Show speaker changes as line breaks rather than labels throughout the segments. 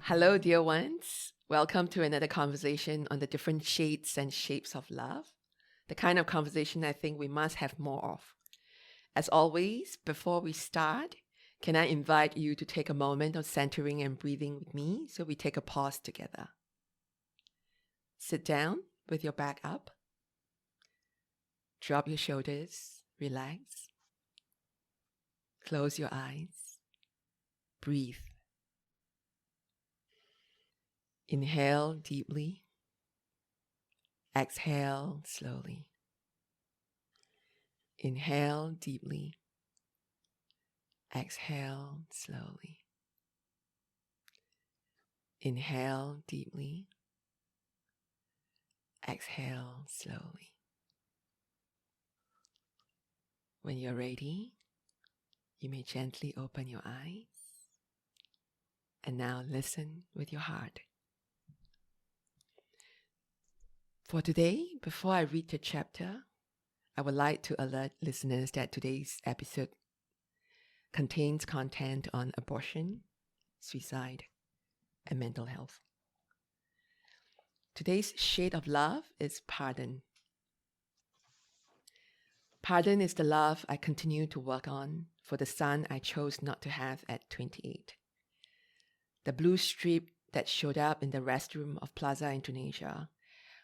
Hello, dear ones. Welcome to another conversation on the different shades and shapes of love, the kind of conversation I think we must have more of. As always, before we start, can I invite you to take a moment of centering and breathing with me so we take a pause together? Sit down with your back up. Drop your shoulders. Relax. Close your eyes. Breathe. Inhale deeply. Exhale slowly. Inhale deeply. Exhale slowly. Inhale deeply. Exhale slowly. When you're ready, you may gently open your eyes. And now listen with your heart. For today, before I read the chapter, I would like to alert listeners that today's episode contains content on abortion, suicide, and mental health. Today's shade of love is pardon. Pardon is the love I continue to work on for the son I chose not to have at 28. The blue strip that showed up in the restroom of Plaza Indonesia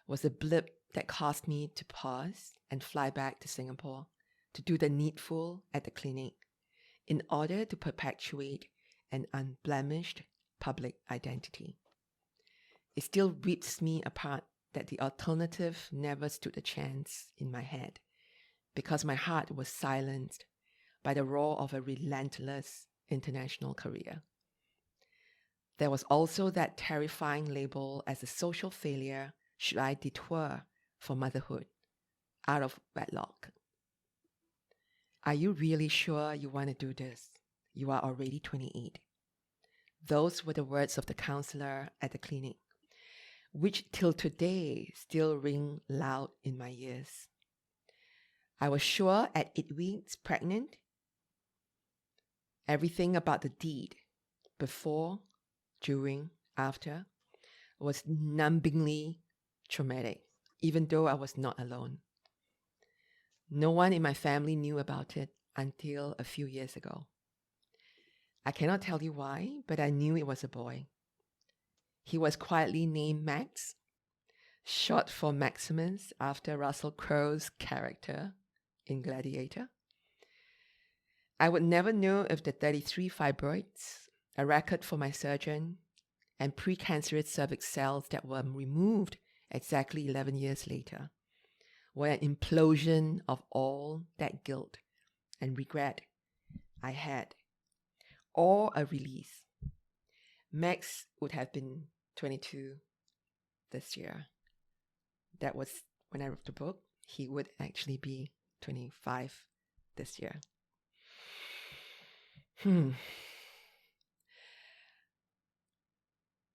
was a blip that caused me to pause and fly back to Singapore to do the needful at the clinic in order to perpetuate an unblemished public identity. It still rips me apart that the alternative never stood a chance in my head because my heart was silenced by the roar of a relentless international career. There was also that terrifying label as a social failure should I detour for motherhood out of wedlock. Are you really sure you want to do this? You are already 28. Those were the words of the counselor at the clinic, which till today still ring loud in my ears. I was sure at 8 weeks pregnant, everything about the deed, before, during, after, was numbingly traumatic, even though I was not alone. No one in my family knew about it until a few years ago. I cannot tell you why, but I knew it was a boy. He was quietly named Max, short for Maximus after Russell Crowe's character in Gladiator. I would never know if the 33 fibroids, a record for my surgeon, and precancerous cervix cells that were removed exactly 11 years later were an implosion of all that guilt and regret I had, or a release. Max would have been 22 this year. That was when I wrote the book. He would actually be 25 this year.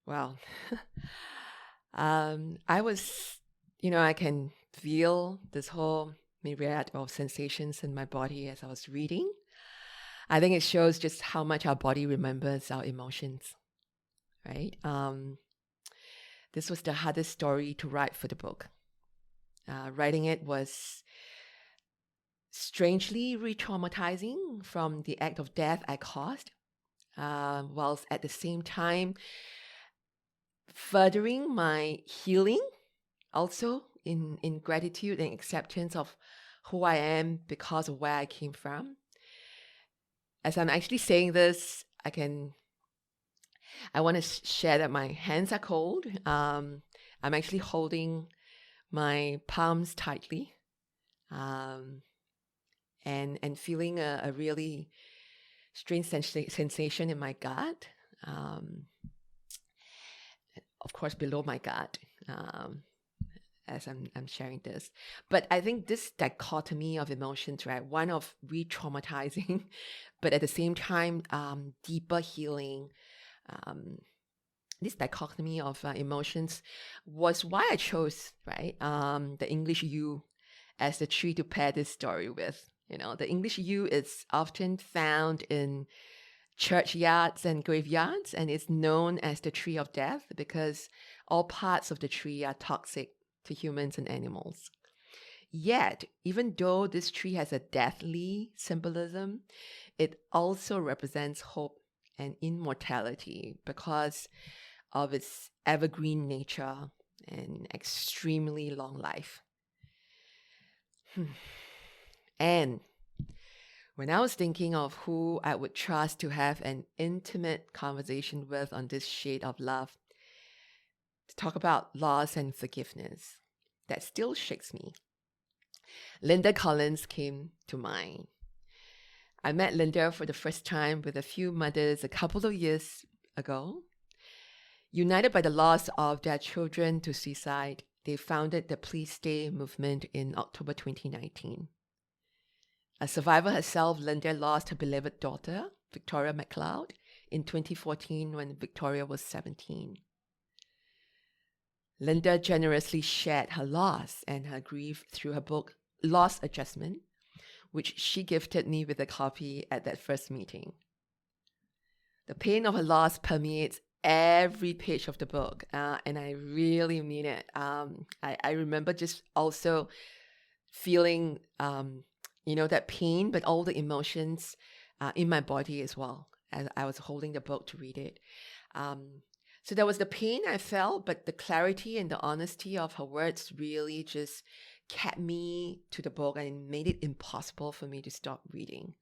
Well, I was, I can feel this whole myriad of sensations in my body as I was reading. I think it shows just how much our body remembers our emotions, right? This was the hardest story to write for the book. Writing it was strangely re-traumatizing from the act of death I caused, whilst at the same time furthering my healing, also in gratitude and acceptance of who I am because of where I came from. As I'm actually saying this, I want to share that my hands are cold. I'm actually holding my palms tightly, and feeling a really strange sensation in my gut. Of course, below my gut, as I'm sharing this. But I think this dichotomy of emotions, right? One of re-traumatizing, but at the same time, deeper healing. This dichotomy of emotions was why I chose, right, the English you as the tree to pair this story with. The English you is often found in churchyards and graveyards, and it's known as the tree of death because all parts of the tree are toxic to humans and animals. Yet, even though this tree has a deathly symbolism, it also represents hope and immortality because of its evergreen nature and extremely long life. And when I was thinking of who I would trust to have an intimate conversation with on this shade of love, to talk about loss and forgiveness, that still shakes me, Linda Collins came to mind. I met Linda for the first time with a few mothers a couple of years ago. United by the loss of their children to suicide, they founded the Please Stay movement in October 2019. A survivor herself, Linda lost her beloved daughter, Victoria McLeod, in 2014 when Victoria was 17. Linda generously shared her loss and her grief through her book, Loss Adjustment, which she gifted me with a copy at that first meeting. The pain of her loss permeates every page of the book, and I really mean it. I remember just also feeling, that pain, but all the emotions in my body as well as I was holding the book to read it. So there was the pain I felt, but the clarity and the honesty of her words really just kept me to the book and made it impossible for me to stop reading.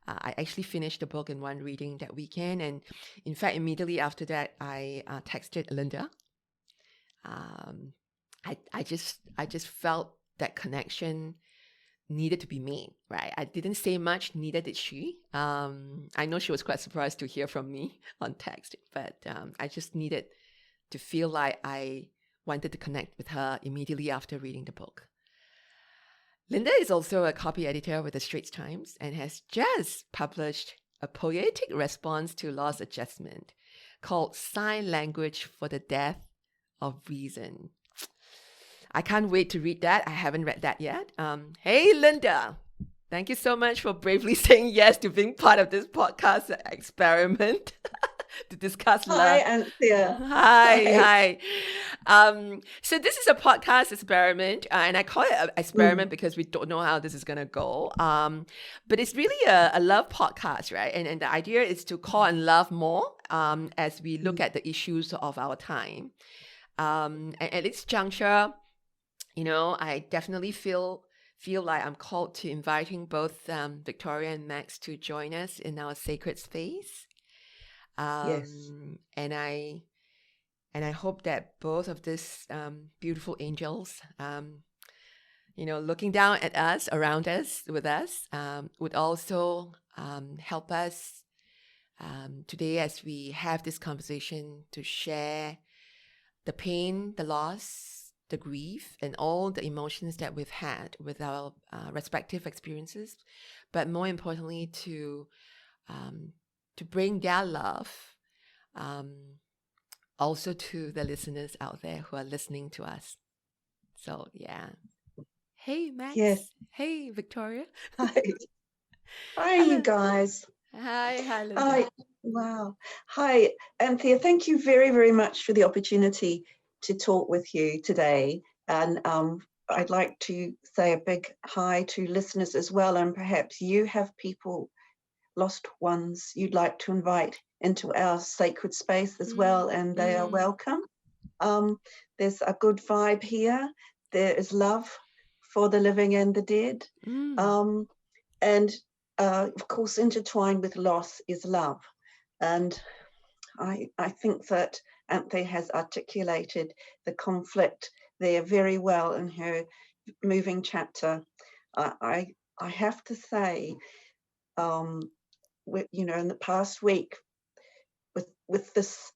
I actually finished the book in one reading that weekend, and in fact, immediately after that, I texted Linda. I just felt that connection needed to be made, right? I didn't say much, neither did she. I know she was quite surprised to hear from me on text, but I just needed to feel like I wanted to connect with her immediately after reading the book. Linda is also a copy editor with the Straits Times and has just published a poetic response to loss adjustment called Sign Language for the Death of Reason. I can't wait to read that. I haven't read that yet. Hey, Linda. Thank you so much for bravely saying yes to being part of this podcast experiment to discuss love.
Hi, Anthea.
Hi. So this is a podcast experiment, and I call it an experiment because we don't know how this is going to go. But it's really a love podcast, right? And the idea is to call and love more as we look at the issues of our time. And at this juncture, I definitely feel like I'm called to inviting both Victoria and Max to join us in our sacred space.
Yes.
And I hope that both of these beautiful angels, looking down at us, around us, with us, would also help us today as we have this conversation to share the pain, the loss, the grief, and all the emotions that we've had with our respective experiences, but more importantly, to bring their love also to the listeners out there who are listening to us. So, yeah. Hey, Max.
Yes.
Hey, Victoria.
Hi. Hi, you guys.
Hi, Linda.
Hi. Wow. Hi, Anthea. Thank you very, very much for the opportunity to talk with you today. And I'd like to say a big hi to listeners as well. And perhaps you have people, lost ones, you'd like to invite into our sacred space as well, and they are welcome. There's a good vibe here. There is love for the living and the dead. And of course, intertwined with loss is love. And I think that Anthea has articulated the conflict there very well in her moving chapter. I have to say, in the past week, with this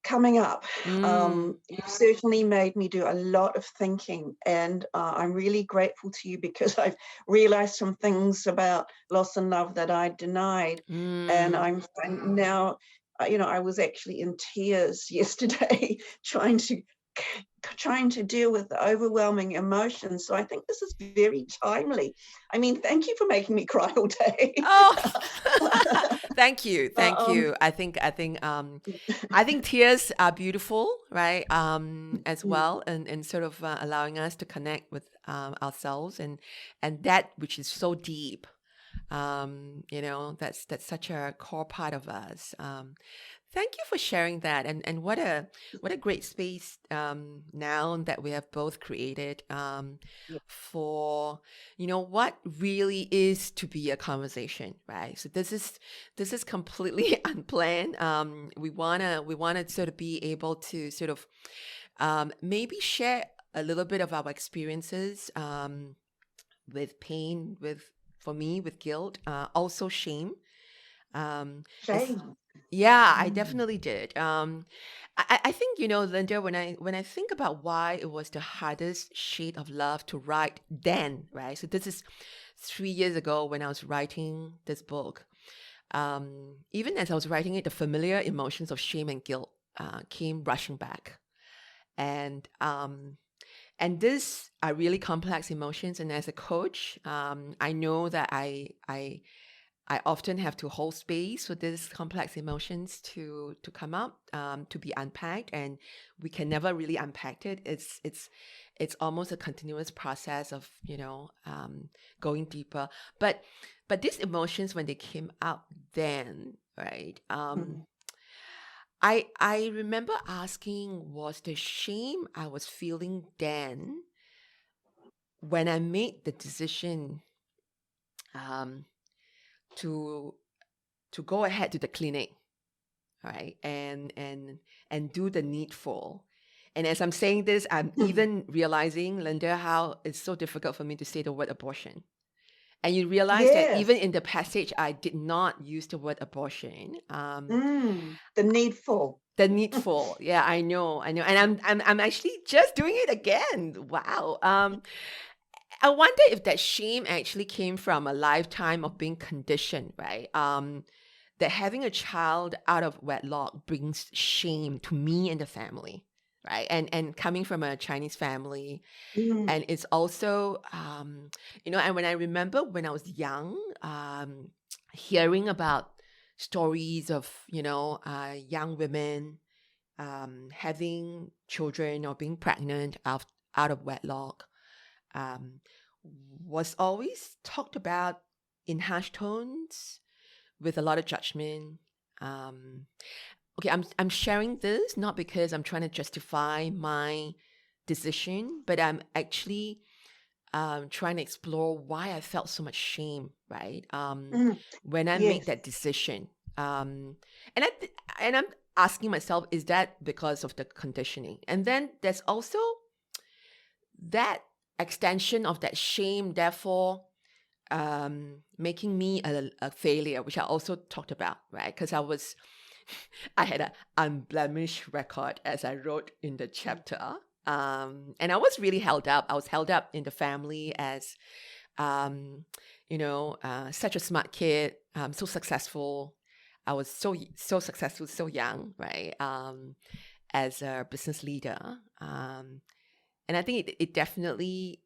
coming up, you've certainly made me do a lot of thinking, and I'm really grateful to you because I've realized some things about loss and love that I denied, and I'm now, I was actually in tears yesterday trying to deal with the overwhelming emotions. So I think this is very timely. I mean, thank you for making me cry all day.
Oh, Thank you, thank you. I think tears are beautiful, right? As well, and sort of allowing us to connect with ourselves and that which is so deep. That's such a core part of us. Thank you for sharing that, and what a great space now that we have both created
Yeah.
for what really is to be a conversation, right? So this is completely unplanned. We wanna sort of be able to sort of maybe share a little bit of our experiences with pain, with for me with guilt, also shame. As
Shame.
Yeah, I
Mm.
definitely did. I think Linda, when I think about why it was the hardest shade of love to write then, right? So this is 3 years ago when I was writing this book. Even as I was writing it, the familiar emotions of shame and guilt came rushing back, and these are really complex emotions. And as a coach, I know that I often have to hold space for these complex emotions to come up, to be unpacked, and we can never really unpack it. It's almost a continuous process of going deeper. But these emotions, when they came out then, right?
Mm.
I remember asking, was the shame I was feeling then when I made the decision um, to to go ahead to the clinic, right, and do the needful. And as I'm saying this, I'm even realizing, Linda, how it's so difficult for me to say the word abortion. And you realize that
Yes.
even in the passage, I did not use the word abortion.
The needful.
The needful, yeah, I know, and I'm actually just doing it again. Wow. I wonder if that shame actually came from a lifetime of being conditioned, right? That having a child out of wedlock brings shame to me and the family, right? And coming from a Chinese family,
Mm.
and it's also, and when I remember when I was young, hearing about stories of young women having children or being pregnant out of wedlock, um, was always talked about in harsh tones with a lot of judgment. Um, okay, I'm sharing this not because I'm trying to justify my decision, but I'm actually trying to explore why I felt so much shame, right?
Mm.
When I made
Yes.
that decision, and I'm asking myself, is that because of the conditioning? And then there's also that extension of that shame, therefore making me a failure, which I also talked about, right? Because I had an unblemished record, as I wrote in the chapter. And I was really held up. I was held up in the family as, such a smart kid, so successful. I was so successful, so young, right? As a business leader. And I think it definitely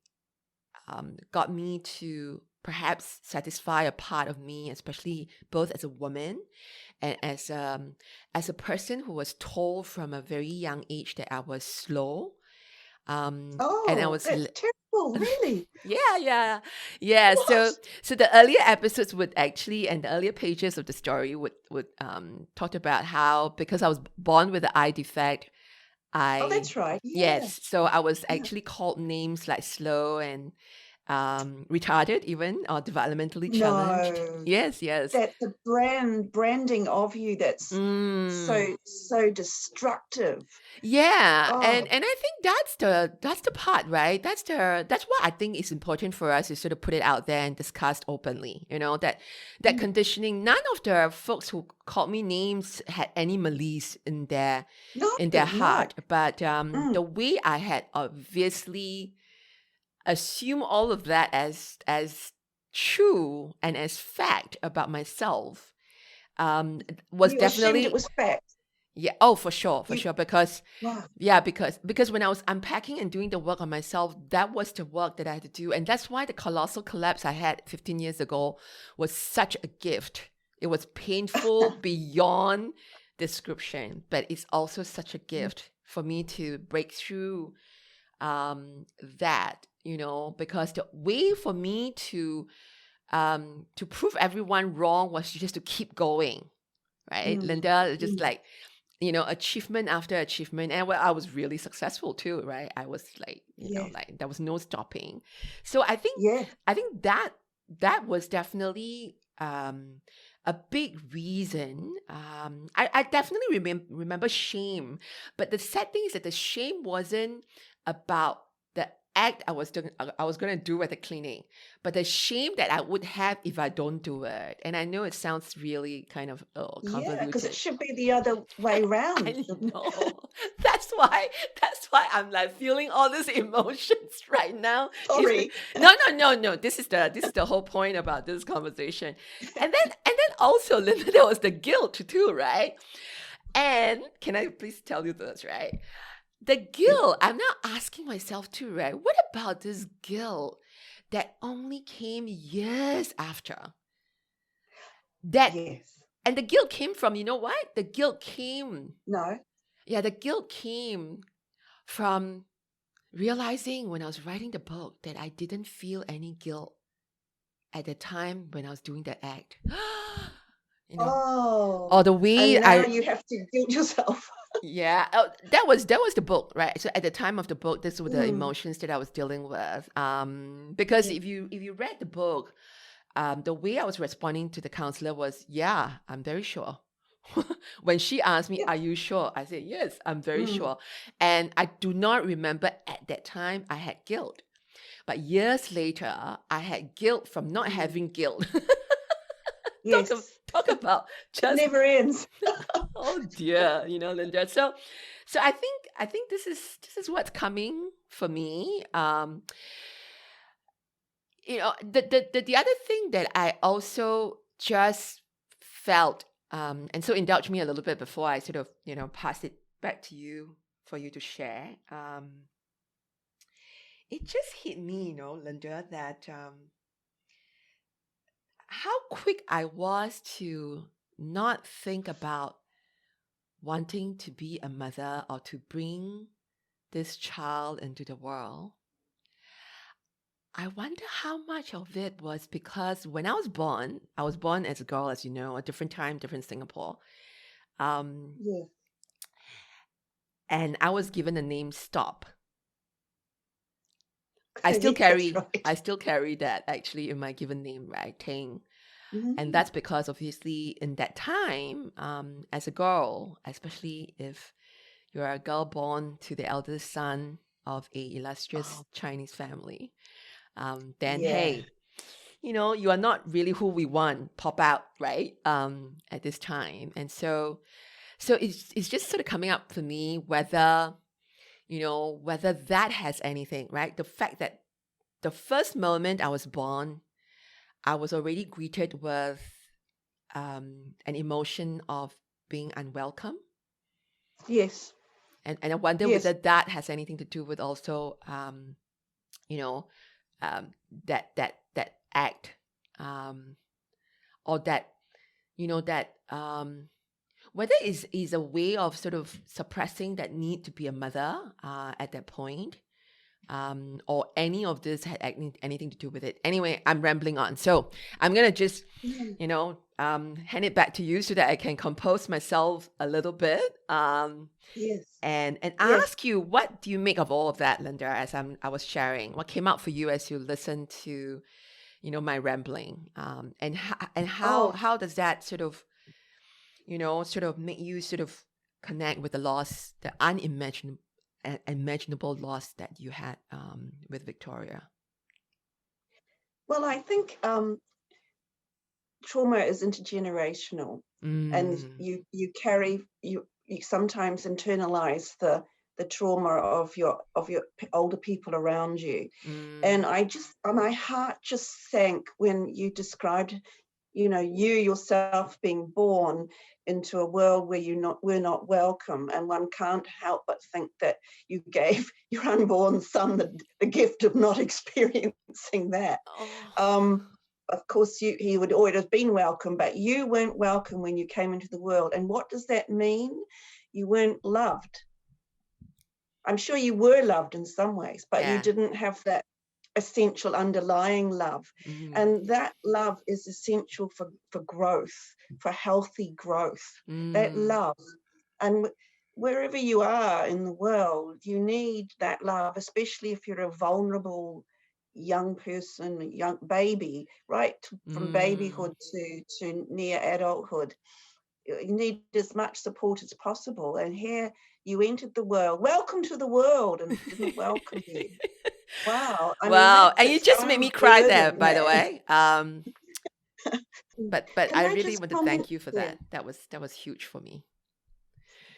got me to perhaps satisfy a part of me, especially both as a woman and as a person who was told from a very young age that I was slow. And I
Oh,
was
that's terrible, really.
yeah, yeah, yeah. So
What?
so the earlier episodes would actually, and the earlier pages of the story would talk about how, because I was born with the eye defect,
Oh,
I
that's right. Yeah.
yes, so I was
Yeah.
actually called names like slow and retarded, even, or developmentally challenged.
No,
Yes, yes.
that's a branding of you that's
Mm.
so destructive.
Yeah, and
Oh.
and I think that's the part, right? That's what I think is important for us, is sort of put it out there and discuss openly. That
Mm.
conditioning. None of the folks who called me names had any malice
No,
in their
no.
heart, but
Mm.
the way I had obviously assumed all of that as true and as fact about myself, was
You assumed it
definitely.
was fact.
Yeah, oh, for sure, for
You,
sure. Because
wow.
yeah, because when I was unpacking and doing the work on myself, that was the work that I had to do. And that's why the colossal collapse I had 15 years ago was such a gift. It was painful beyond description, but it's also such a gift for me to break through that, because the way for me to prove everyone wrong was just to keep going, right?
Mm,
Linda, just
mm.
like, achievement after achievement. And well, I was really successful too, right? I was like,
Yes,
like there was no stopping. So I think,
yes,
I think that was definitely a big reason. I definitely remember shame, but the sad thing is that the shame wasn't about the act I was going to do at the clinic, but the shame that I would have if I don't do it. And I know it sounds really kind of
yeah, because it
convoluted.
should be the other way round,
I
shouldn't it?
know. That's why I'm like feeling all these emotions right now. Even
Sorry.
no. This is the whole point about this conversation. And then also, Linda, there was the guilt too, right? And can I please tell you this, right? The guilt, I'm now asking myself too, right? What about this guilt that only came years after? That
Yes.
and the guilt came from, you know what?
No.
The guilt came from realizing when I was writing the book that I didn't feel any guilt at the time when I was doing that act. you know,
Oh,
or the
and
way
now
I
you have to guilt yourself.
yeah, that was the book, right? So at the time of the book, this were the
Mm,
emotions that I was dealing with. Because
yeah,
if you read the book, the way I was responding to the counselor was, yeah, I'm very sure. When she asked me,
yeah.
are you sure? I said, yes, I'm very
Mm,
sure. And I do not remember at that time I had guilt. But years later, I had guilt from not
mm.
having guilt. talk,
Yes,
ab- talk about
it
just,
never ends.
oh dear, Linda. So I think this is what's coming for me. The other thing that I also just felt, and so indulge me a little bit before I sort of, pass it back to you for you to share. It just hit me, Linda, that how quick I was to not think about wanting to be a mother or to bring this child into the world. I wonder how much of it was because when I was born as a girl, as you know, a different time, different Singapore. Um,
Yeah,
and I was given the name Stop. I still
yes, that's
carry
right.
I still carry that actually in my given name, right? Tang. And
Mm,
that's because obviously in that time, as a girl, especially if you're a girl born to the eldest son of a illustrious
oh,
Chinese family, then
yeah.
hey, you are not really who we want pop out, right? At this time. And so it's just sort of coming up for me whether that has anything, right? The fact that the first moment I was born, I was already greeted with an emotion of being unwelcome.
Yes,
And I wonder
yes,
whether that has anything to do with also, you know, that act, um, or that whether is a way of sort of suppressing that need to be a mother at that point, or any of this had anything to do with it. Anyway, I'm rambling on. So I'm going to just,
mm,
hand it back to you so that I can compose myself a little bit,
yes,
and
yes.
ask you, what do you make of all of that, Linda, as I was sharing? What came out for you as you listened to, my rambling? And how,
Oh,
how does that sort of make you sort of connect with the loss, the unimaginable loss that you had with Victoria.
well, I think trauma is intergenerational, and
Mm,
you sometimes internalize the trauma of your older people around you.
mm,
And my heart just sank when you described, you yourself being born into a world where were not welcome, and one can't help but think that you gave your unborn son the gift of not experiencing that.
oh,
Um, of course, he would always have been welcome, but you weren't welcome when you came into the world. And what does that mean? You weren't loved. I'm sure you were loved in some ways, but you
Yeah.
didn't have that essential underlying love.
Mm.
And that love is essential for growth, for healthy growth. That
Mm.
love. And wherever you are in the world, you need that love, especially if you're a vulnerable young person, young baby, right? From
Mm.
babyhood to near adulthood. You need as much support as possible. And here you entered the world. Welcome to the world, and didn't welcome you. Wow. I mean,
Wow.
that's
And you
its
just made
own
me cry there,
burden,
by the
man.
way. But
Can
I
I
really
just
want to
comment
thank you for
there?
that. That was huge for me.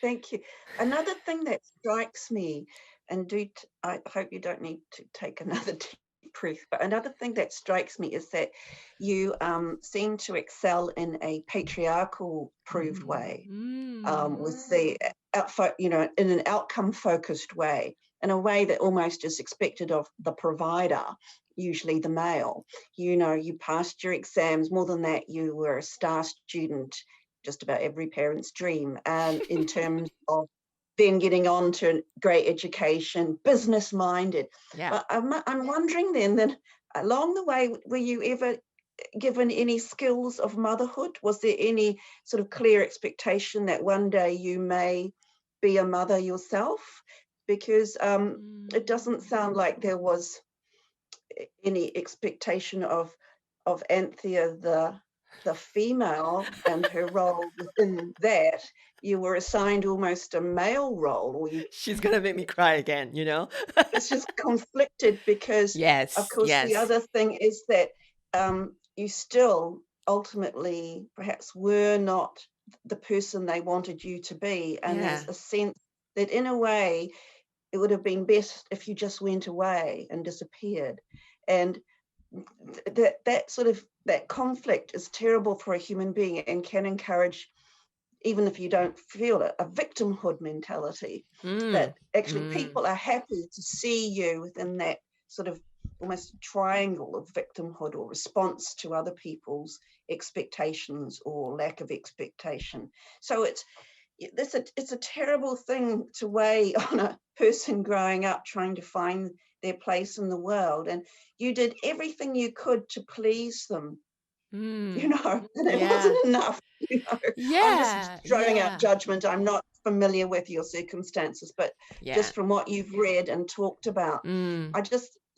Thank you. Another thing that strikes me, and I hope you don't need to take another deep breath, but another thing that strikes me is that you seem to excel in a patriarchal proved way, with the in an outcome focused way, in a way that almost is expected of the provider, usually the male. You passed your exams. More than that, you were a star student, just about every parent's dream. And in terms of then getting on to great education, business minded.
Yeah.
But I'm wondering then that along the way, were you ever given any skills of motherhood? Was there any sort of clear expectation that one day you may be a mother yourself? Because it doesn't sound like there was any expectation of Anthea the female and her role within that. You were assigned almost a male role, or you
She's gonna make me cry again, you know?
it's just conflicted because, of
Yes,
course, the
yes.
other thing is that you still ultimately perhaps were not the person they wanted you to be. And there's
Yeah.
a sense that, in a way, it would have been best if you just went away and disappeared. And that sort of that conflict is terrible for a human being and can encourage, even if you don't feel it, a victimhood mentality,
Mm.
that actually
Mm.
people are happy to see you within that sort of almost triangle of victimhood or response to other people's expectations or lack of expectation. So it's a terrible thing to weigh on a person growing up trying to find their place in the world. And you did everything you could to please them,
Mm.
and it
Yeah.
wasn't enough. I'm just
Yeah.
throwing out
Yeah.
judgment. I'm not familiar with your circumstances, but
Yeah.
just from what you've read and talked about,
Mm.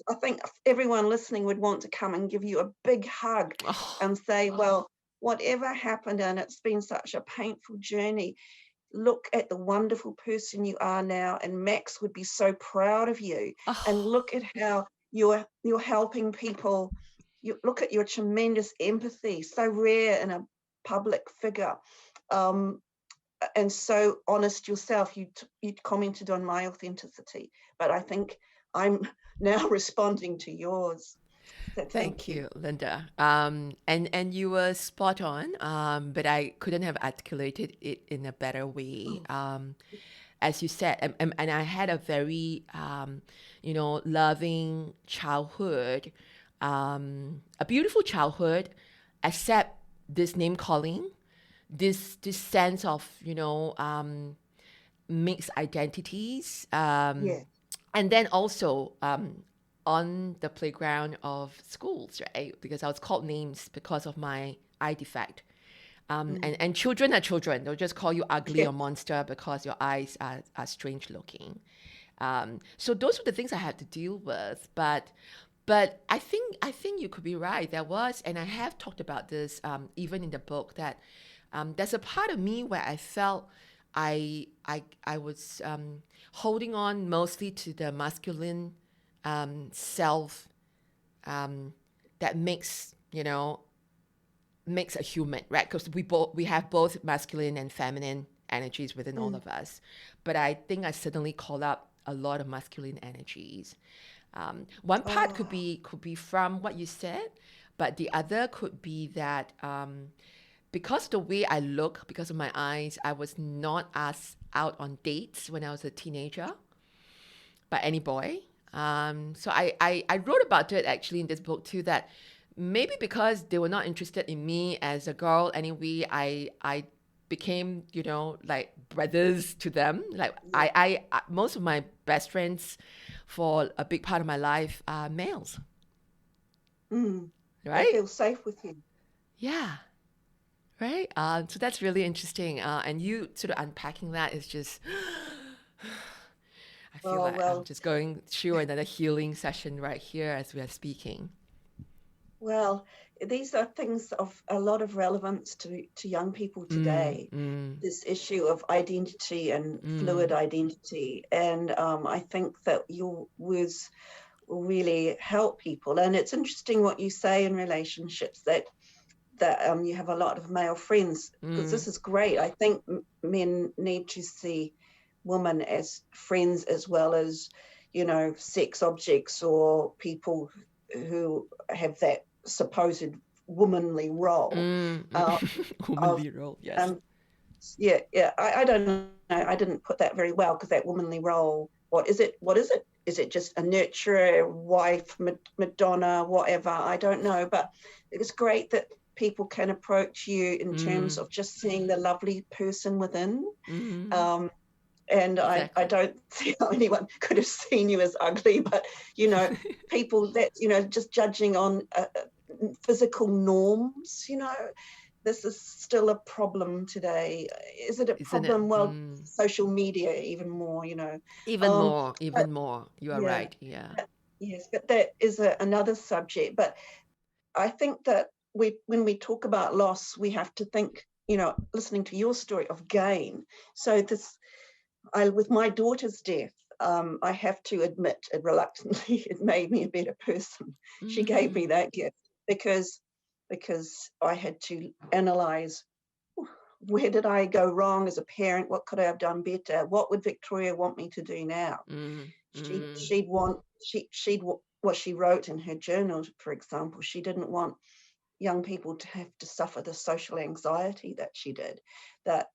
I think everyone listening would want to come and give you a big hug
Oh.
and say, well, whatever happened, and it's been such a painful journey, look at the wonderful person you are now, and Max would be so proud of you. And
Oh.
look at how you're helping people. You look at your tremendous empathy, so rare in a public figure, um, and so honest yourself. You commented on my authenticity, but I think I'm now responding to yours. So
Thank
thank you.
you, Linda. And you were spot on, but I couldn't have articulated it in a better way.
Oh,
As you said, and I had a very, loving childhood, a beautiful childhood, except this name calling, this sense of, mixed identities.
yeah,
And then also on the playground of schools, right? Because I was called names because of my eye defect. And children are children. They'll just call you ugly
yeah.
or monster because your eyes are strange looking. So those were the things I had to deal with. But I think you could be right. There was, and I have talked about this even in the book, that there's a part of me where I felt I was holding on mostly to the masculine self that makes a human, right? Because we have both masculine and feminine energies within all
Mm.
of us. But I think I suddenly call up a lot of masculine energies. One part could
Oh,
be from what you said, but the other could be that because the way I look, because of my eyes, I was not asked out on dates when I was a teenager by any boy. So I wrote about it actually in this book too, that maybe because they were not interested in me as a girl anyway, I became, like brothers to them. Like
Yeah.
most of my best friends for a big part of my life are males,
Mm. They
right?
feel safe with you.
Yeah, right. So that's really interesting. And you sort of unpacking that is just, I feel
Oh,
like I'm
well,
just going through another healing session right here as we are speaking.
well, these are things of a lot of relevance to young people
Mm,
today.
mm,
This issue of identity and fluid
mm,
identity, and I think that your words will really help people. And it's interesting what you say in relationships that you have a lot of male friends, because
mm,
this is great. I think men need to see women as friends as well as, sex objects or people who have that supposed womanly role.
mm,
Uh,
mm.
of
Womanly role, yes.
um, yeah, yeah. I don't know. I didn't put that very well, because that womanly role. What is it? What is it? Is it just a nurturer, wife, Madonna, whatever? I don't know. But it was great that people can approach you in terms
Mm,
of just seeing the lovely person within.
mm,
Um, and I
exactly.
don't see how anyone could have seen you as ugly, but you know, people that just judging on physical norms. This is still a problem today. Is it a
Isn't it?
problem? Well,
Mm.
social media even more.
Even
Um,
more,
but
even more. You are
yeah,
right. Yeah.
yes, but that is another subject. But I think that when we talk about loss, we have to think, listening to your story, of gain. So with my daughter's death, I have to admit, reluctantly, it made me a better person. She gave me
Mm,
that gift because I had to analyze, where did I go wrong as a parent? What could I have done better? What would Victoria want me to do now?
mm,
She
mm.
she'd want she'd what she wrote in her journal, for example. She didn't want young people to have to suffer the social anxiety that she did. That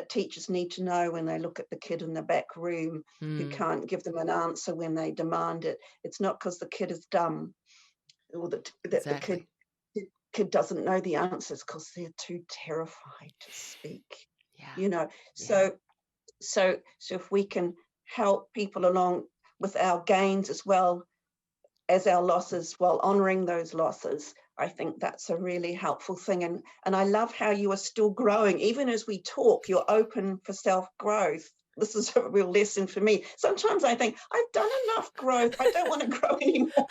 teachers need to know when they look at the kid in the back room who
Mm,
can't give them an answer when they demand it. It's not because the kid is dumb, or that the kid
exactly.
kid doesn't know the answers, because they're too terrified to speak.
Yeah.
You know,
Yeah.
so if we can help people along with our gains as well as our losses, while honoring those losses, I think that's a really helpful thing. And I love how you are still growing. Even as we talk, you're open for self-growth. This is a real lesson for me. Sometimes I think I've done enough growth. I don't want to grow anymore.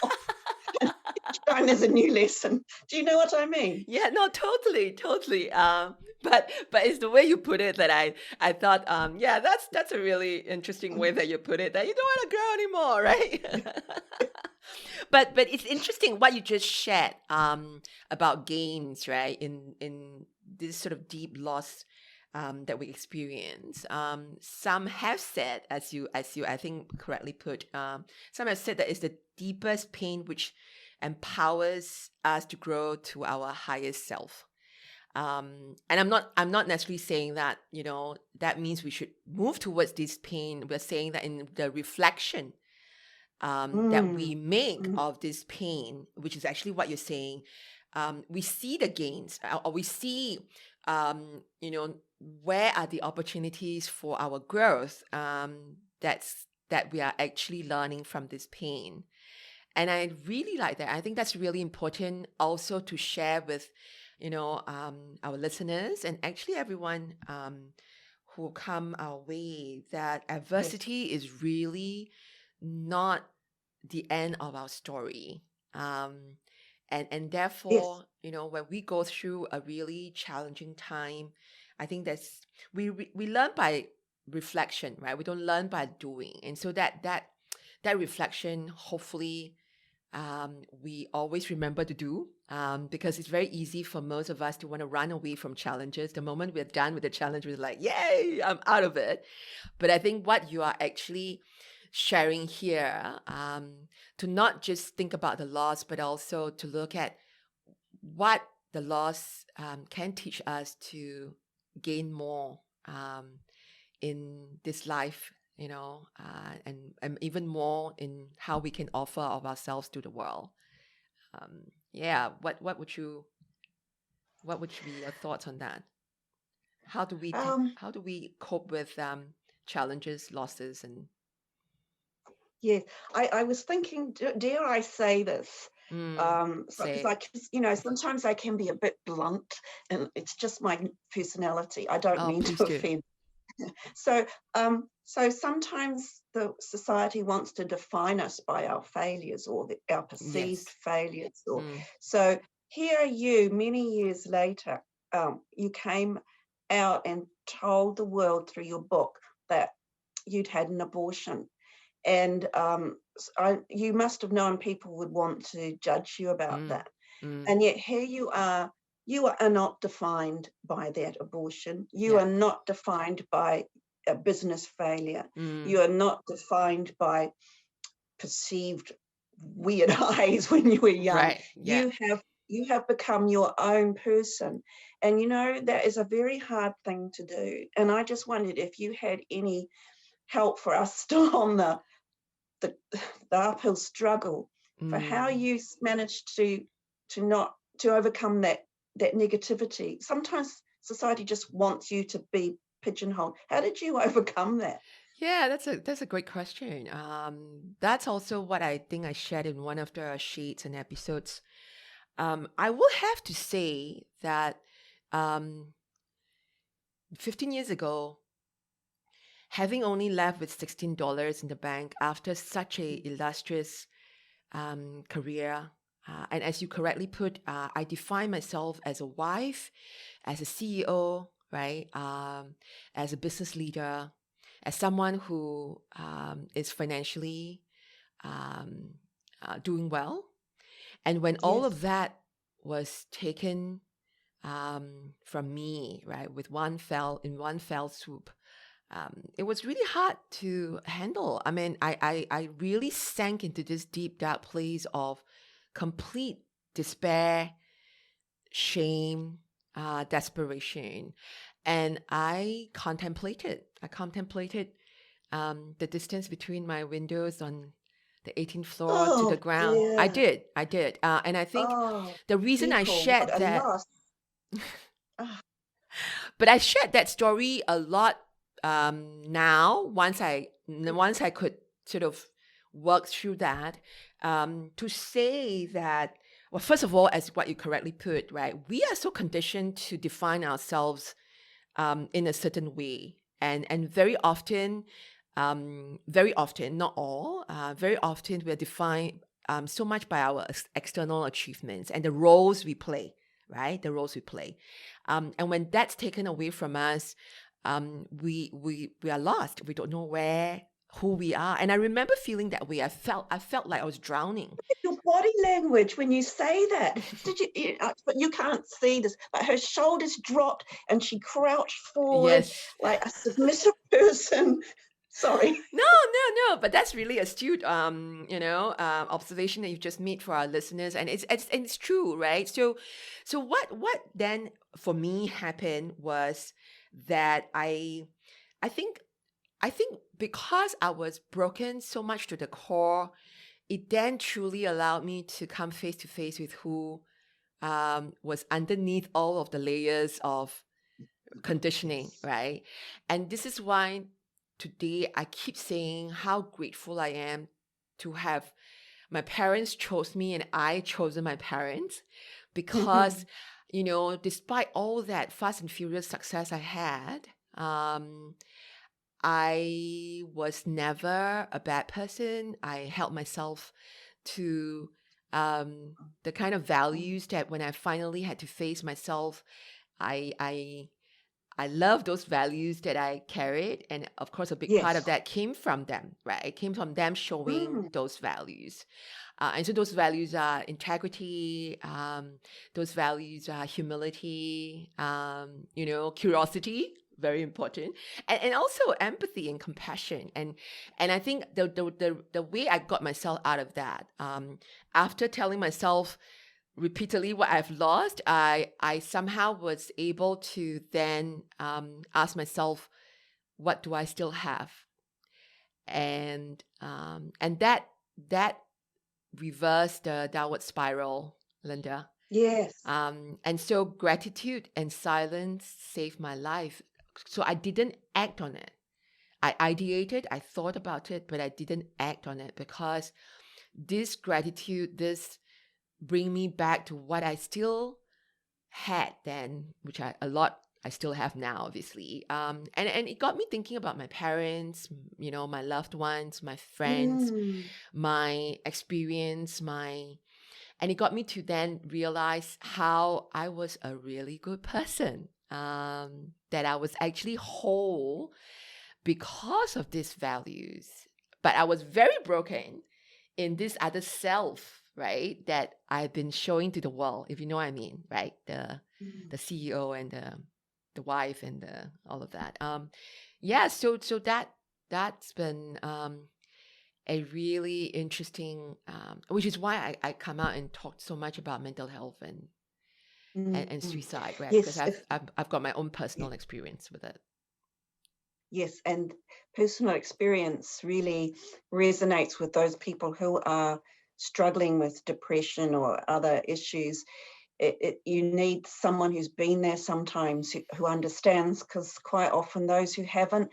And each time there's a new lesson. Do you know what I mean?
Yeah, no, totally, totally. But it's the way you put it that I thought, yeah, that's a really interesting way that you put it. That you don't want to grow anymore, right? But it's interesting what you just shared about gains, right? In this sort of deep loss that we experience. Some have said, as you I think correctly put, some have said that it's the deepest pain which empowers us to grow to our highest self. And I'm not necessarily saying that that means we should move towards this pain. We're saying that in the reflection that we
Mm,
make
mm,
of this pain, which is actually what you're saying, we see the gains, or we see, where are the opportunities for our growth, that we are actually learning from this pain. And I really like that. I think that's really important also to share with, our listeners and actually everyone who come our way, that
yes,
adversity is really not the end of our story. And
yes,
therefore, when we go through a really challenging time, I think that's we learn by reflection, right? We don't learn by doing. And so that reflection, hopefully, we always remember to do, because it's very easy for most of us to want to run away from challenges. The moment we're done with the challenge, we're like, yay, I'm out of it. But I think what you are actually sharing here, to not just think about the loss, but also to look at what the loss can teach us to gain more in this life, and even more in how we can offer of ourselves to the world. Yeah, what would be your thoughts on that?
Um,
How do we cope with challenges, losses, and
yeah, I was thinking, dare I say this?
say
Because
it?
sometimes I can be a bit blunt, and it's just my personality. I don't
Oh,
mean
please
to
do.
offend. So sometimes the society wants to define us by our failures or our perceived
Yes.
failures. Or
Mm,
so here you, many years later, you came out and told the world through your book that you'd had an abortion, and you must have known people would want to judge you about
mm,
that.
mm.
And yet here you are. You are not defined by that abortion. You
Yeah.
are not defined by a business failure.
Mm,
You are not defined by perceived weird eyes when you were young.
right. Yeah.
You have become your own person. And that is a very hard thing to do. And I just wondered if you had any help for us still on the, the uphill struggle, for how
Mm.
you managed to overcome that negativity. Sometimes society just wants you to be pigeonholed. How did you overcome that?
Yeah, that's a great question. That's also what I think I shared in one of the sheets and episodes. I will have to say that um, 15 years ago, having only left with $16 in the bank after such a illustrious career, and as you correctly put, I define myself as a wife, as a CEO, right? As a business leader, as someone who is financially um, doing well. And when all
Yes.
of that was taken from me, right, in one fell swoop, it was really hard to handle. I mean, I really sank into this deep, dark place of complete despair, shame, desperation. And I contemplated the distance between my windows on the 18th floor to the
Oh
ground.
dear.
I did. And I think
Oh,
the reason I
people, what
shared
a
that,
loss. Ah,
but I shared that story a lot now, once I could sort of work through that, to say that, well, first of all, as what you correctly put, right, we are so conditioned to define ourselves in a certain way, and very often, not all, very often we're defined so much by our external achievements and the roles we play, right? The roles we play, and when that's taken away from us, we are lost. We don't know who we are. And I remember feeling that way. I felt like I was drowning.
your body language when you say that. Did but you can't see this, but her shoulders dropped and she crouched forward
Yes.
like a submissive person. Sorry.
No, no, no. But that's really astute, observation that you've just made for our listeners, and it's true, right? So what then for me happened was that I think I think because I was broken so much to the core, it then truly allowed me to come face to face with who was underneath all of the layers of conditioning,
Yes.
right? And this is why today I keep saying how grateful I am to have my parents chose me and I chosen my parents, because despite all that fast and furious success I had, I was never a bad person. I held myself to the kind of values that when I finally had to face myself, I I I love those values that I carried. And of course, a big part of
Yes.
that came from them, right? It came from them showing
Mm.
those values. And so those values are integrity, those values are humility, curiosity, very important, and also empathy and compassion. And I think the way I got myself out of that, after telling myself repeatedly what I've lost, I somehow was able to then ask myself, what do I still have? And that reverse the downward spiral, Linda.
Yes.
And so gratitude and silence saved my life. So I didn't act on it. I ideated, I thought about it, but I didn't act on it because this gratitude, this bring me back to what I still had then, which I still have now, obviously. And it got me thinking about my parents, my loved ones, my friends,
Mm.
my experience, and it got me to then realize how I was a really good person. That I was actually whole because of these values. But I was very broken in this other self, right? That I've been showing to the world, if you know what I mean, right? The CEO and the wife and all of that. Yeah, so that's been a really interesting, which is why I come out and talk so much about mental health and
Mm.
suicide, right? Because
Yes.
I've got my own
Yeah.
personal experience with it.
Yes, and personal experience really resonates with those people who are struggling with depression or other issues. You need someone who's been there sometimes, who understands, because quite often those who haven't,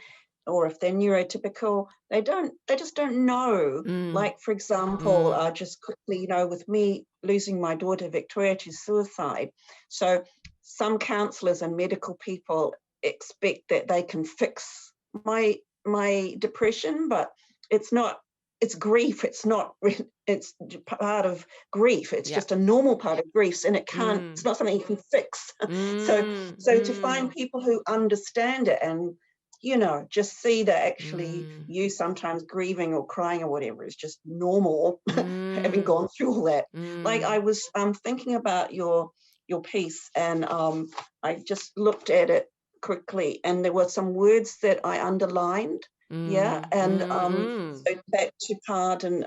or if they're neurotypical, they just don't know.
Mm,
Like, for example,
mm,
just quickly, with me losing my daughter Victoria to suicide. So some counselors and medical people expect that they can fix my depression, but it's not. It's grief. It's not. It's part of grief. It's
yeah.
just a normal part of grief, and it's
Mm,
not something you can fix. so
mm,
so to find
mm,
people who understand it, and just see that actually
mm,
you sometimes grieving or crying or whatever is just normal, having
mm,
gone through all that. Like,
mm,
I was thinking about your piece, and I just looked at it quickly, and there were some words that I underlined. Yeah,
mm,
and
mm,
so back to part, and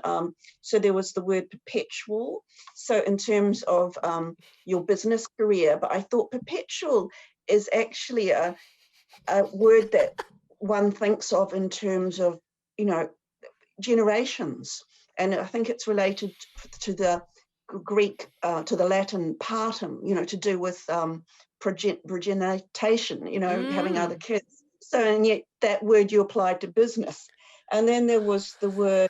so there was the word perpetual. So in terms of your business career, but I thought perpetual is actually a word that one thinks of in terms of, you know, generations. And I think it's related to the Greek, to the Latin partum, to do with progenitation, having other
mm.
kids. So, and yet that word you applied to business. And then there was the word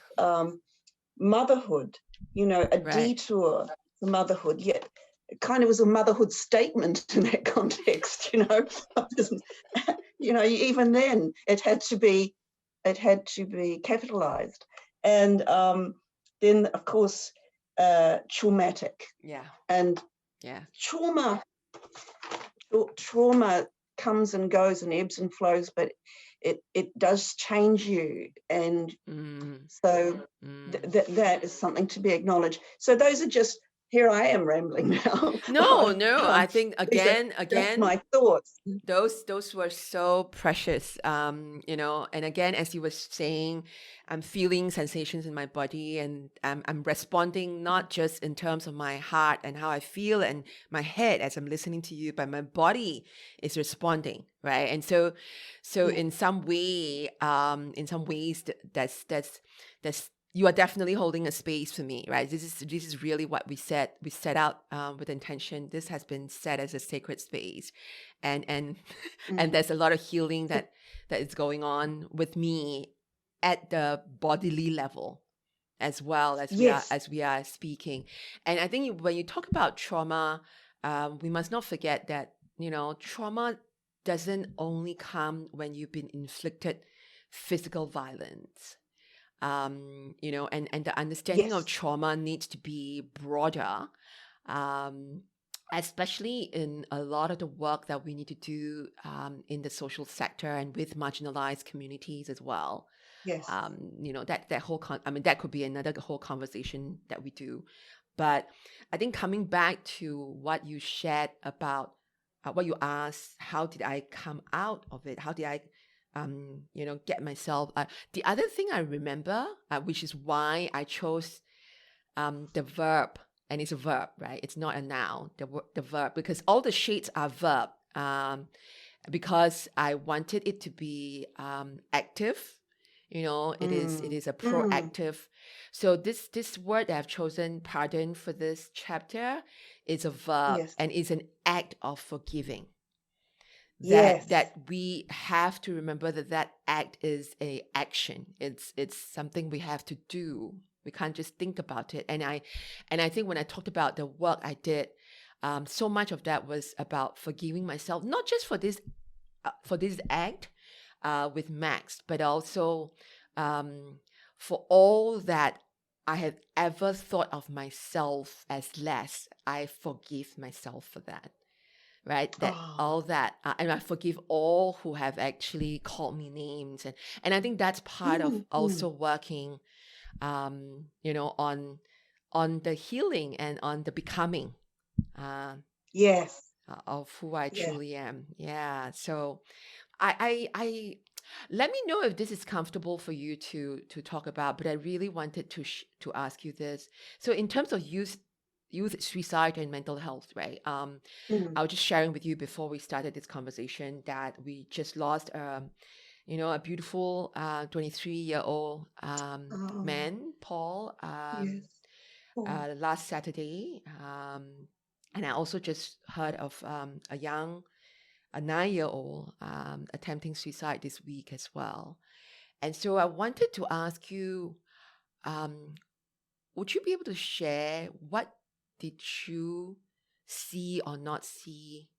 motherhood, a
Right.
detour for motherhood, yet it kind of was a motherhood statement in that context, even then it had to be capitalized. And then, of course, traumatic.
Yeah.
And
Yeah.
trauma trauma comes and goes and ebbs and flows, but it does change you. And
Mm,
so
mm.
that is something to be acknowledged. So those are just, here I am rambling now.
No, no. I think
These are just
again,
my thoughts.
those were so precious. And again, as you were saying, I'm feeling sensations in my body, and I'm responding not just in terms of my heart and how I feel and my head as I'm listening to you, but my body is responding, right? And so
Yeah.
in some ways, that's you are definitely holding a space for me, right? This is really what we set out with intention. This has been set as a sacred space, and and
Mm.
there's a lot of healing that is going on with me at the bodily level as well
Yes.
as we are speaking. And I think when you talk about trauma, we must not forget that trauma doesn't only come when you've been inflicted physical violence. And the understanding of
Yes.
trauma needs to be broader, um, especially in a lot of the work that we need to do in the social sector and with marginalized communities as well.
Yes.
That whole that could be another whole conversation that we do. But I think coming back to what you shared about what you asked, how did I come out of it? How did I get myself. The other thing I remember, which is why I chose the verb, and it's a verb, right? It's not a noun. The verb, because all the shades are verb. Because I wanted it to be active, It
Mm,
is a
mm,
proactive. So this word that I've chosen, pardon, for this chapter, is a verb
yes,
and is an act of forgiving. that
yes.
that we have to remember that act is a action. It's something we have to do. We can't just think about it. And I think when I talked about the work I did, so much of that was about forgiving myself, not just for this act with Max, but also for all that I have ever thought of myself as less. I forgive myself for that, right? That
Oh,
all that, and I forgive all who have actually called me names, and I think that's part of
mm, mm.
also working, on the healing and on the becoming uh,
Yes,
of who I
yeah.
truly am. Yeah. So I let me know if this is comfortable for you to talk about. But I really wanted to ask you this. So in terms of youth suicide and mental health, right?
Mm.
I was just sharing with you before we started this conversation that we just lost, a beautiful 23-year-old
Oh,
man, Paul,
yes. Oh,
last Saturday. And I also just heard of a 9-year-old attempting suicide this week as well. And so I wanted to ask you, um, would you be able to share what did you see or not see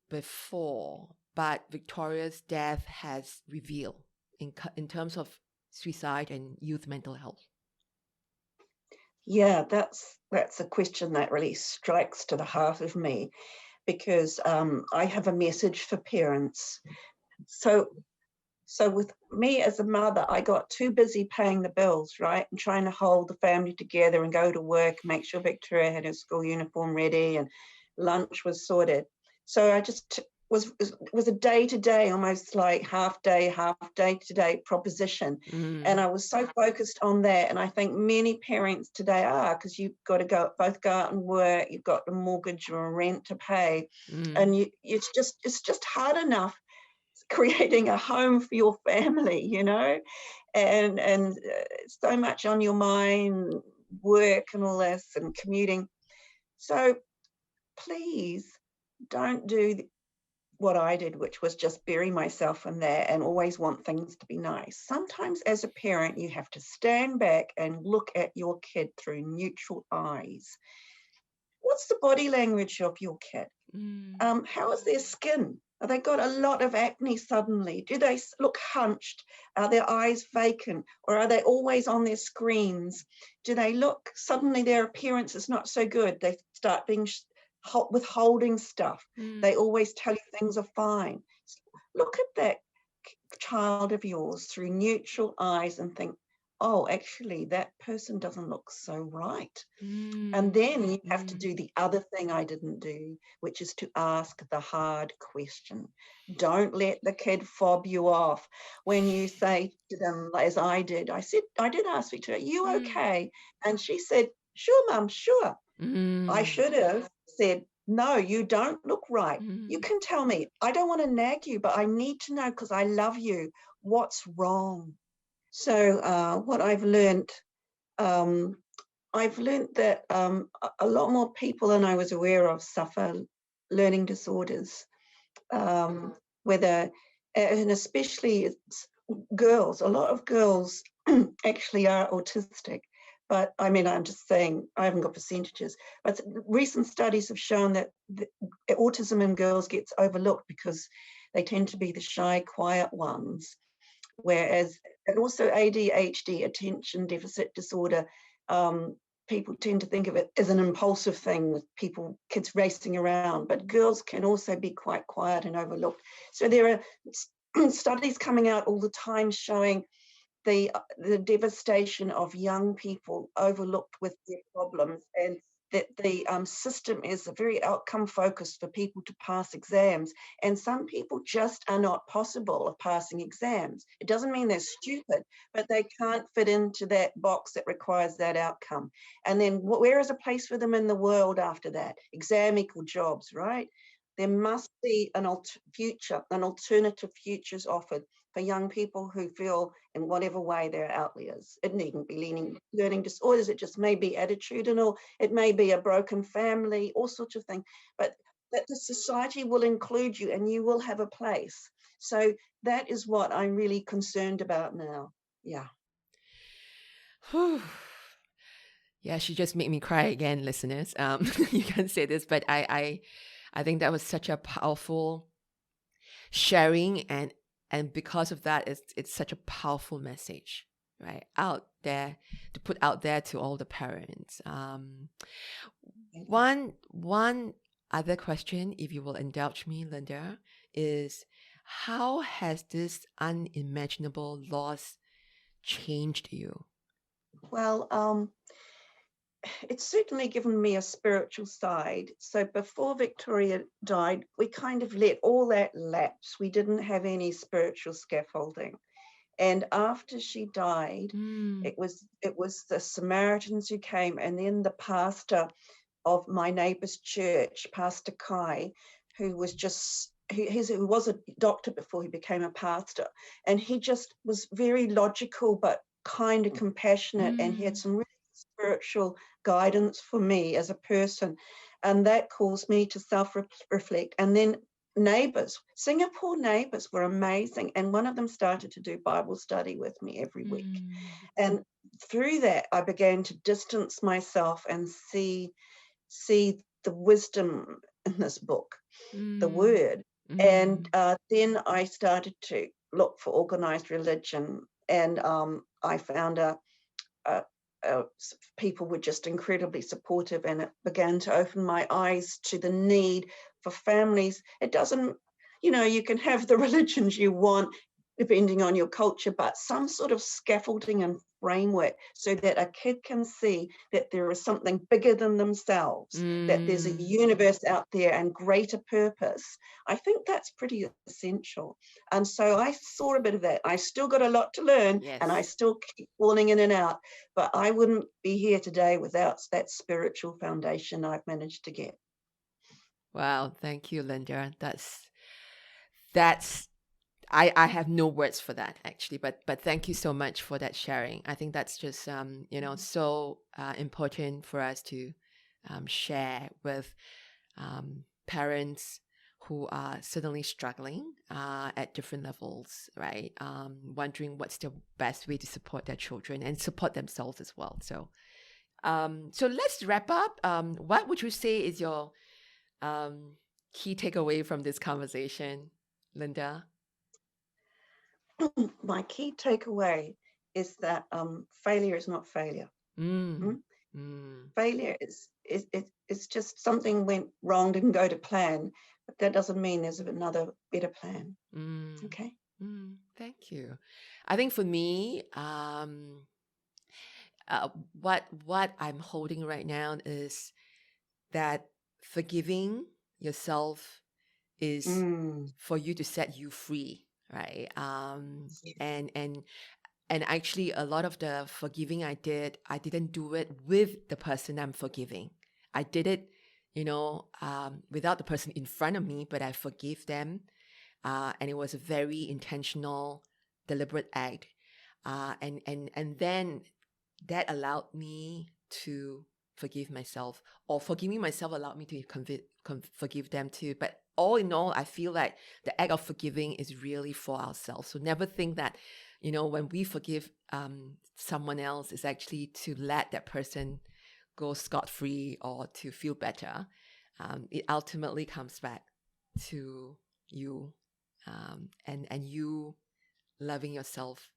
before, but Victoria's death has revealed in terms of suicide and youth mental health?
yeah, that's a question that really strikes to the heart of me because I have a message for parents. So So with me as a mother, I got too busy paying the bills, right? And trying to hold the family together and go to work, make sure Victoria had her school uniform ready and lunch was sorted. So I just was a day to day, almost like half day to day proposition. And
Mm,
I was so focused on that. And I think many parents today are, because you've got to both go out and work, you've got the mortgage or rent to pay.
mm,
And it's just hard enough creating a home for your family, and so much on your mind, work and all this and commuting. So please don't do what I did, which was just bury myself in that and always want things to be nice. Sometimes as a parent, you have to stand back and look at your kid through neutral eyes. What's the body language of your kid?
mm,
How is their skin? Have they got a lot of acne suddenly? Do they look hunched? Are their eyes vacant? Or are they always on their screens? Do they look, suddenly their appearance is not so good? They start being withholding stuff.
mm,
They always tell you things are fine. Look at that child of yours through neutral eyes and think, oh, actually, that person doesn't look so right. And
mm,
then you have to
mm,
do the other thing I didn't do, which is to ask the hard question. Don't let the kid fob you off when you say to them, as I did, I did ask Victoria, you
mm,
okay? And she said, sure, Mum, sure. I
mm,
should have said, no, you don't look right. You
mm,
can tell me. I don't want to nag you, but I need to know because I love you. What's wrong? So what um, I've learned that a lot more people than I was aware of suffer learning disorders, whether, and especially girls. A lot of girls actually are autistic. But I mean, I'm just saying, I haven't got percentages, but recent studies have shown that autism in girls gets overlooked because they tend to be the shy, quiet ones. Whereas, and also ADHD, attention deficit disorder, um, people tend to think of it as an impulsive thing with kids racing around, but girls can also be quite quiet and overlooked. So there are studies coming out all the time showing the devastation of young people overlooked with their problems, and that the system is very outcome focused for people to pass exams, and some people just are not possible of passing exams. It doesn't mean they're stupid, but they can't fit into that box that requires that outcome. And then where is a place for them in the world after that? Exam equal jobs, right? There must be an alternative futures offered for young people who feel in whatever way their outliers. It needn't be learning disorders. It just may be attitudinal. It may be a broken family, all sorts of things. But that the society will include you and you will have a place. So that is what I'm really concerned about now. Yeah.
Whew. Yeah, she just made me cry again, listeners. You can say this, but I think that was such a powerful sharing, and because of that, it's such a powerful message, right, out there to put out there to all the parents. One other question, if you will indulge me, Linda, is how has this unimaginable loss changed you?
Well, it's certainly given me a spiritual side. So before Victoria died, we kind of let all that lapse. We didn't have any spiritual scaffolding. And after she died,
Mm,
it was the Samaritans who came, and then the pastor of my neighbour's church, Pastor Kai, who was just who was a doctor before he became a pastor, and he just was very logical but kind of compassionate, and he had
mm,
some really spiritual guidance for me as a person, and that caused me to self-reflect. And then Singapore neighbours were amazing, and one of them started to do Bible study with me every week,
mm,
and through that I began to distance myself and see the wisdom in this book, the
mm,
word. And
mm,
then I started to look for organized religion, and I found a, people were just incredibly supportive, and it began to open my eyes to the need for families. It doesn't, you can have the religions you want depending on your culture, but some sort of scaffolding and framework so that a kid can see that there is something bigger than themselves, that there's a
mm.
universe out there and greater purpose. I think that's pretty essential. And so I saw a bit of that. I still got a lot to learn, and I
Yes.
still keep falling in and out, but I wouldn't be here today without that spiritual foundation I've managed to get.
Wow. Thank you, Linda. That's I have no words for that actually, but thank you so much for that sharing. I think that's just so important for us to share with parents who are suddenly struggling at different levels, right? Wondering what's the best way to support their children and support themselves as well. So let's wrap up. What would you say is your key takeaway from this conversation, Linda?
My key takeaway is that failure is not failure.
Mm,
Mm?
mm,
Failure is just something went wrong, didn't go to plan, but that doesn't mean there's another better plan.
mm,
Okay.
Thank you. I think for me, what I'm holding right now is that forgiving yourself is
Mm.
for you to set you free, right?
Yes.
And actually, a lot of the forgiving I didn't do it with the person I'm forgiving. I did it, without the person in front of me, but I forgave them, and it was a very intentional, deliberate act, and then that allowed me to forgive myself, or forgiving myself allowed me to forgive them too. But all in all, I feel like the act of forgiving is really for ourselves. So never think that, when we forgive someone else, is actually to let that person go scot-free or to feel better. It ultimately comes back to you, and you loving yourself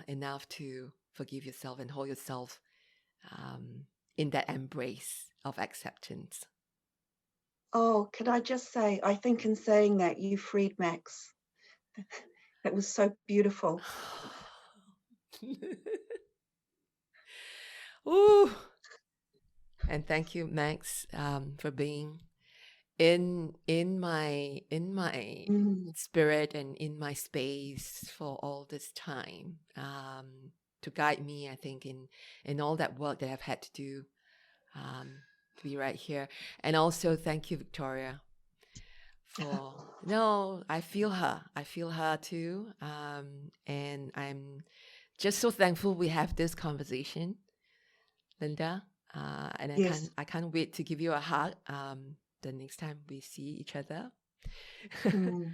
enough to forgive yourself and hold yourself um, in that embrace of acceptance.
Oh, could I just say, I think in saying that you freed Max. That was so beautiful.
Ooh. And thank you, Max, for being in my
Mm.
spirit and in my space for all this time, to guide me. I think in all that work that I've had to do, to be right here. And also thank you, Victoria, Cool. No, I feel her. I feel her too. And I'm just so thankful we have this conversation, Linda. And
Yes.
I can't wait to give you a hug the next time we see each other.
Mm,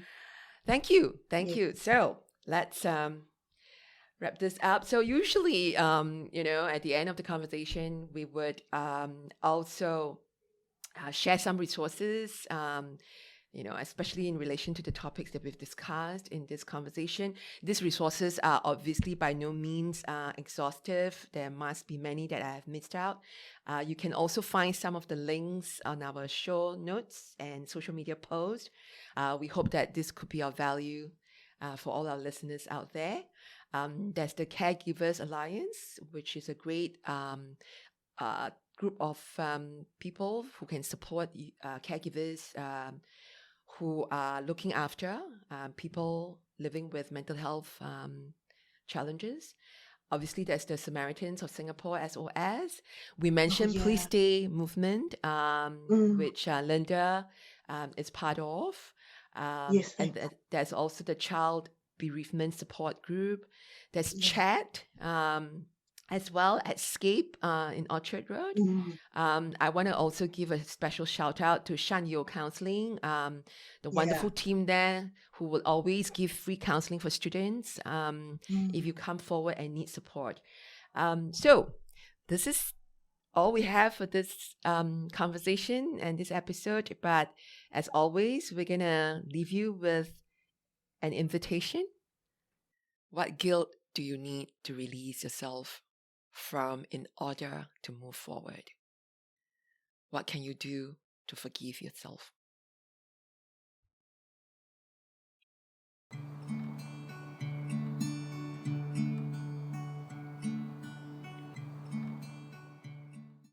Thank you. Thank
yes.
you. So let's wrap this up. So usually, at the end of the conversation, we would also share some resources, especially in relation to the topics that we've discussed in this conversation. These resources are obviously by no means exhaustive. There must be many that I have missed out. You can also find some of the links on our show notes and social media posts. We hope that this could be of value for all our listeners out there. There's the Caregivers Alliance, which is a great group of people who can support caregivers who are looking after people living with mental health challenges. Obviously, there's the Samaritans of Singapore, SOS. We
Oh,
mentioned Please
yeah.
Stay movement,
Mm,
which Linda is part of.
yes.
And there's also the Child Bereavement Support Group. There's
Yeah.
Chat, as well at Scape in Orchard Road.
Mm,
I want to also give a special shout out to Shan Yo Counseling, the
yeah.
wonderful team there who will always give free counseling for students if you
Mm,
come forward and need support. So this is all we have for this conversation and this episode. But as always, we're going to leave you with an invitation. What guilt do you need to release yourself from in order to move forward? What can you do to forgive yourself?